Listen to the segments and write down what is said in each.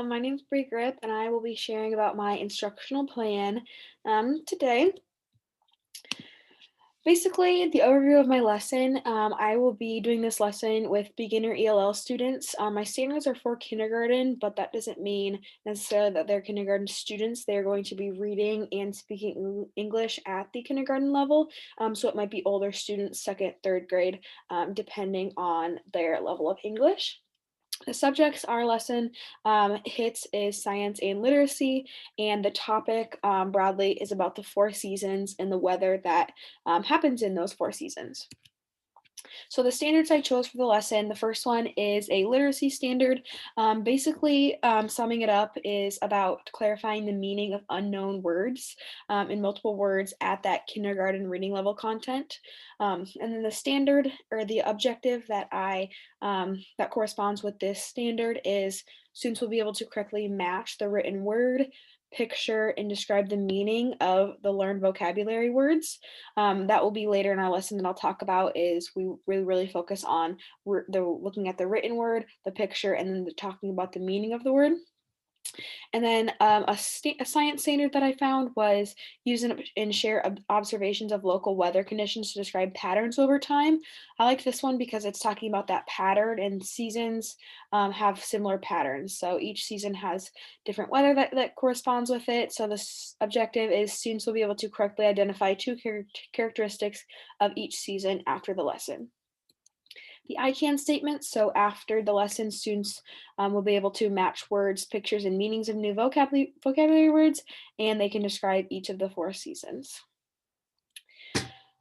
My name's Bree Grip, and I will be sharing about my instructional plan today. Basically, the overview of my lesson, I will be doing this lesson with beginner ELL students. My standards are for kindergarten, but that doesn't mean necessarily that they're kindergarten students. They're going to be reading and speaking English at the kindergarten level. So it might be older students, second, third grade, depending on their level of English. The subjects our lesson hits is science and literacy, and the topic broadly is about the four seasons and the weather that happens in those four seasons. So the standards I chose for the lesson, the first one is a literacy standard. Basically, summing it up is about clarifying the meaning of unknown words in multiple words at that kindergarten reading level content. And then the standard or the objective that corresponds with this standard is students will be able to correctly match the written word, picture, and describe the meaning of the learned vocabulary words. That will be later in our lesson that I'll talk about is we really focus on looking at the written word, the picture, and then talking about the meaning of the word. And then a science standard that I found was use and share observations of local weather conditions to describe patterns over time. I like this one because it's talking about that pattern, and seasons have similar patterns. So each season has different weather that corresponds with it. So this objective is students will be able to correctly identify two characteristics of each season after the lesson. The I can statement. So after the lesson, students will be able to match words, pictures, and meanings of new vocabulary words, and they can describe each of the four seasons.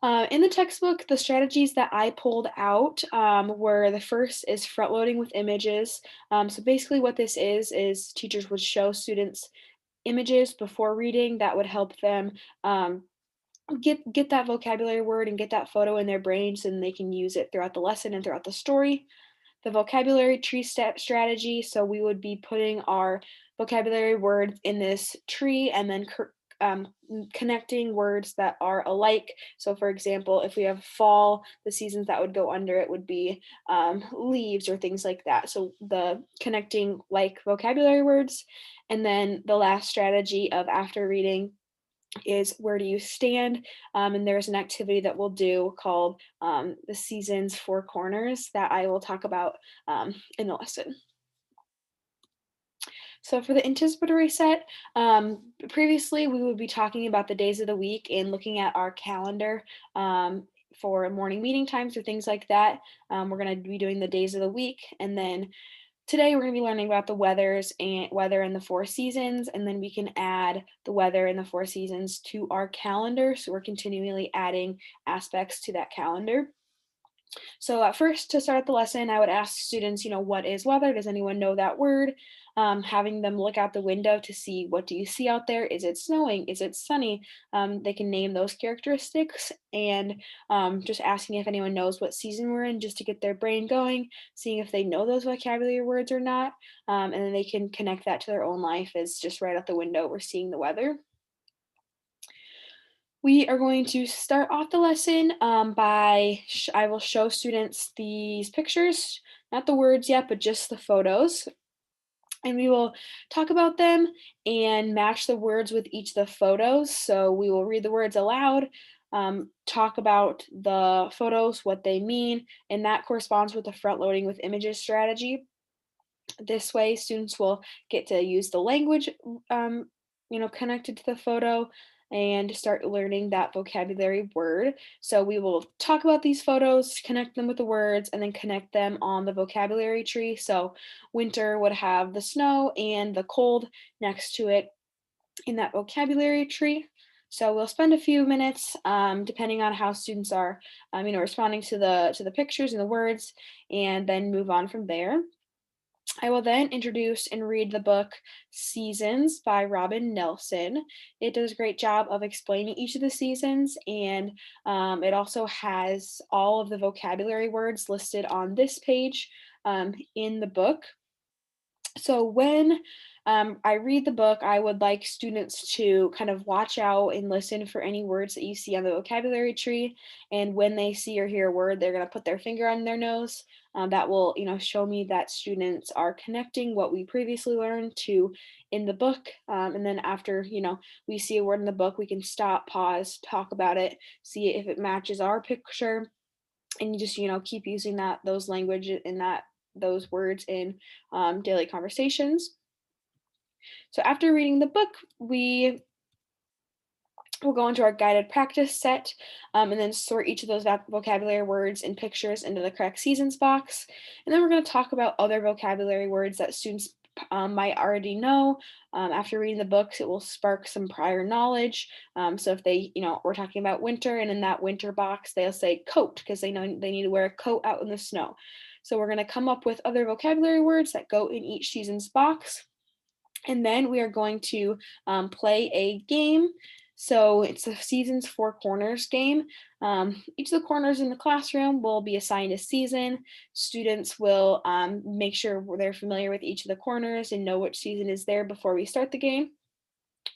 In the textbook, the strategies that I pulled out were the first is front loading with images. So basically what this is teachers would show students images before reading that would help them get that vocabulary word and get that photo in their brains, and they can use it throughout the lesson and throughout the story. The vocabulary tree strategy, so we would be putting our vocabulary words in this tree and then connecting words that are alike. So for example, if we have fall, the seasons that would go under it would be leaves or things like that. So the connecting like vocabulary words. And then the last strategy of after reading is where do you stand? And there's an activity that we'll do called the Seasons Four Corners that I will talk about in the lesson. So for the anticipatory set, previously we would be talking about the days of the week and looking at our calendar for morning meeting times or things like that. We're going to be doing the days of the week, and then today we're going to be learning about the weather in the four seasons, and then we can add the weather in the four seasons to our calendar. So we're continually adding aspects to that calendar. So at first, to start the lesson, I would ask students, what is weather? Does anyone know that word? Having them look out the window to see what do you see out there? Is it snowing? Is it sunny? They can name those characteristics, and just asking if anyone knows what season we're in just to get their brain going, seeing if they know those vocabulary words or not. And then they can connect that to their own life as just right out the window, we're seeing the weather. We are going to start off the lesson I will show students these pictures, not the words yet, but just the photos. And we will talk about them and match the words with each of the photos. So we will read the words aloud, talk about the photos, what they mean, and that corresponds with the front loading with images strategy. This way, students will get to use the language, connected to the photo and start learning that vocabulary word. So we will talk about these photos, connect them with the words, and then connect them on the vocabulary tree. So winter would have the snow and the cold next to it in that vocabulary tree. So we'll spend a few minutes, depending on how students are, responding to the pictures and the words, and then move on from there. I will then introduce and read the book Seasons by Robin Nelson. It does a great job of explaining each of the seasons, and it also has all of the vocabulary words listed on this page in the book. So when I read the book, I would like students to kind of watch out and listen for any words that you see on the vocabulary tree. And when they see or hear a word, they're going to put their finger on their nose. That will, show me that students are connecting what we previously learned to in the book. And then after, we see a word in the book, we can stop, pause, talk about it, see if it matches our picture, and you just keep using those language in those words in daily conversations. So after reading the book, we'll go into our guided practice set, and then sort each of those vocabulary words and pictures into the correct seasons box. And then we're going to talk about other vocabulary words that students might already know. After reading the books, it will spark some prior knowledge. So if they, we're talking about winter, and in that winter box, they'll say coat because they know they need to wear a coat out in the snow. So we're going to come up with other vocabulary words that go in each season's box. And then we are going to play a game. So it's the season's four corners game. Each of the corners in the classroom will be assigned a season. Students will make sure they're familiar with each of the corners and know which season is there before we start the game.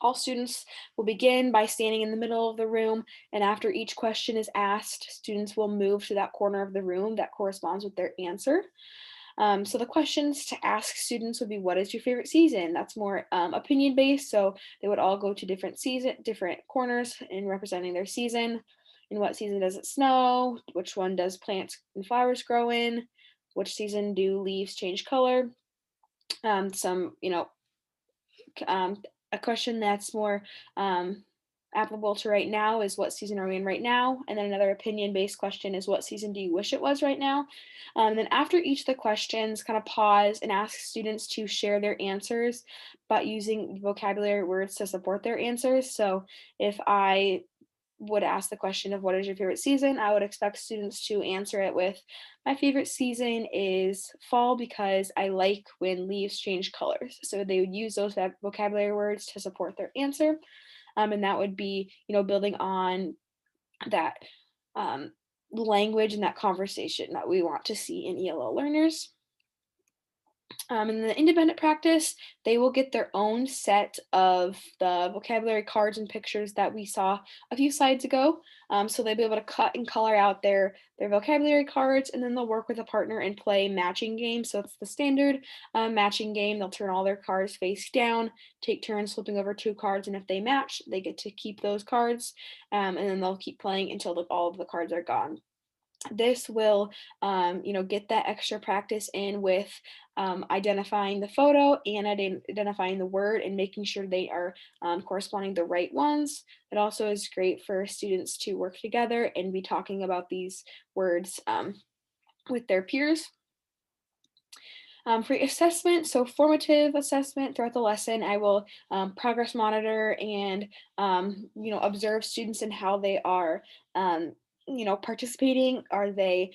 All students will begin by standing in the middle of the room, and after each question is asked, students will move to that corner of the room that corresponds with their answer. So the questions to ask students would be, what is your favorite season? That's more opinion based. So they would all go to different corners in representing their season. In what season does it snow? Which one does plants and flowers grow in? Which season do leaves change color? Some, um, a question that's more applicable to right now is, what season are we in right now? And then another opinion based question is, what season do you wish it was right now? Then after each of the questions, kind of pause and ask students to share their answers, but using vocabulary words to support their answers. So if I would ask the question of, what is your favorite season, I would expect students to answer it with, my favorite season is fall because I like when leaves change colors. So they would use those vocabulary words to support their answer. And that would be, building on that um, language and that conversation that we want to see in ELL learners. In the independent practice, they will get their own set of the vocabulary cards and pictures that we saw a few slides ago. So they'll be able to cut and color out their vocabulary cards, and then they'll work with a partner and play matching games. So it's the standard matching game. They'll turn all their cards face down, take turns flipping over two cards, and if they match, they get to keep those cards. And then they'll keep playing until all of the cards are gone. This will get that extra practice in with identifying the photo and identifying the word and making sure they are corresponding the right ones. It also is great for students to work together and be talking about these words with their peers. For assessment, so formative assessment throughout the lesson, I will progress monitor and observe students and how they are participating. Are they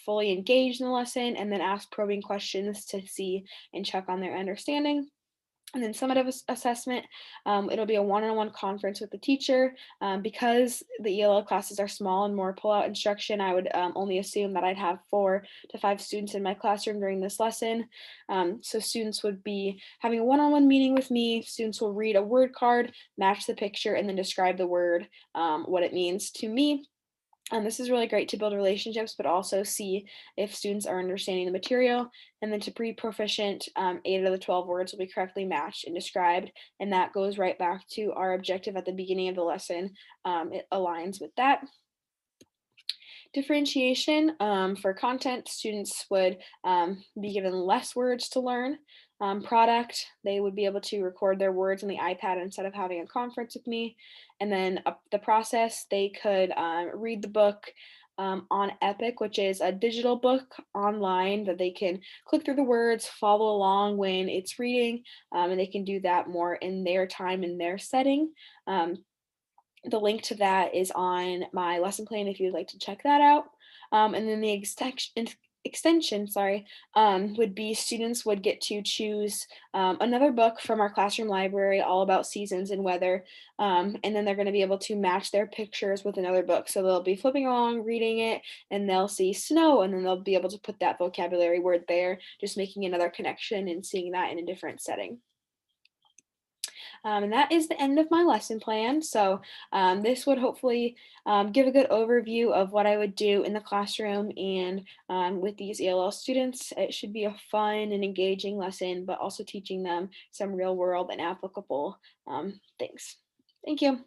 fully engaged in the lesson, and then ask probing questions to see and check on their understanding. And then summative assessment, it'll be a one-on-one conference with the teacher. Because the ELL classes are small and more pull-out instruction, I would only assume that I'd have 4 to 5 students in my classroom during this lesson. So students would be having a one-on-one meeting with me. Students will read a word card, match the picture, and then describe the word, what it means to me. This is really great to build relationships, but also see if students are understanding the material. And then to be proficient, 8 of the 12 words will be correctly matched and described. And that goes right back to our objective at the beginning of the lesson. It aligns with that. Differentiation, for content, students would be given less words to learn. Product, they would be able to record their words on the iPad instead of having a conference with me. And then the process, they could read the book on Epic, which is a digital book online that they can click through the words, follow along when it's reading, and they can do that more in their time, in their setting. The link to that is on my lesson plan if you'd like to check that out. And then the extension, sorry, would be students would get to choose another book from our classroom library all about seasons and weather. And then they're going to be able to match their pictures with another book. So they'll be flipping along, reading it, and they'll see snow, and then they'll be able to put that vocabulary word there, just making another connection and seeing that in a different setting. And that is the end of my lesson plan. So this would hopefully give a good overview of what I would do in the classroom and with these ELL students. It should be a fun and engaging lesson, but also teaching them some real world and applicable things. Thank you.